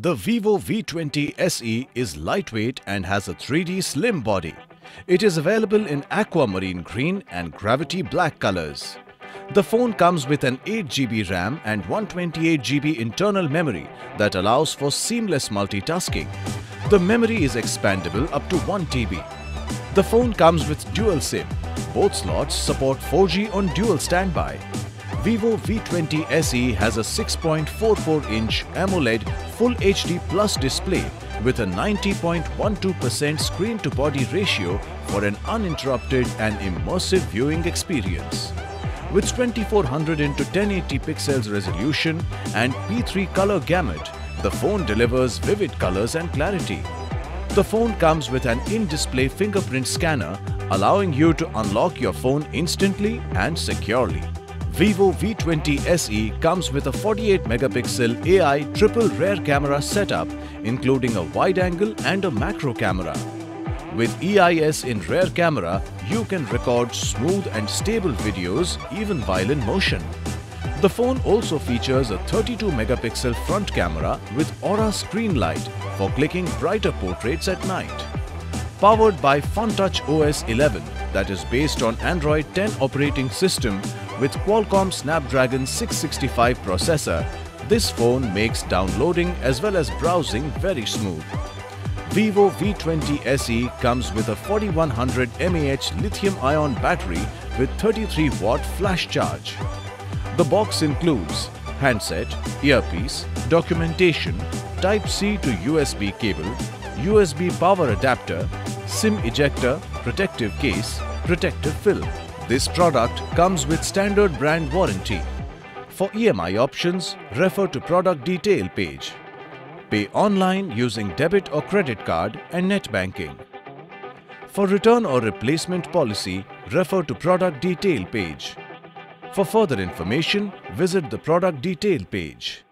The Vivo V20 SE is lightweight and has a 3D slim body. It is available in aquamarine green and gravity black colors. The phone comes with an 8GB RAM and 128GB internal memory that allows for seamless multitasking. The memory is expandable up to 1TB. The phone comes with dual SIM. Both slots support 4G on dual standby. Vivo V20 SE has a 6.44-inch AMOLED Full HD Plus display with a 90.12% screen-to-body ratio for an uninterrupted and immersive viewing experience. With 2400 x 1080 pixels resolution and P3 color gamut, the phone delivers vivid colors and clarity. The phone comes with an in-display fingerprint scanner, allowing you to unlock your phone instantly and securely. Vivo V20 SE comes with a 48-megapixel AI triple rear camera setup, including a wide-angle and a macro camera. With EIS in rear camera, you can record smooth and stable videos even while in motion. The phone also features a 32-megapixel front camera with Aura screen light for clicking brighter portraits at night. Powered by FunTouch OS 11 that is based on Android 10 operating system with Qualcomm Snapdragon 665 processor, this phone makes downloading as well as browsing very smooth. Vivo V20 SE comes with a 4100 mAh lithium-ion battery with 33-watt flash charge. The box includes handset, earpiece, documentation, Type-C to USB cable, USB power adapter, SIM ejector, protective case, protective film. This product comes with standard brand warranty. For EMI options, refer to product detail page. Pay online using debit or credit card and net banking. For return or replacement policy, refer to product detail page. For further information, visit the product detail page.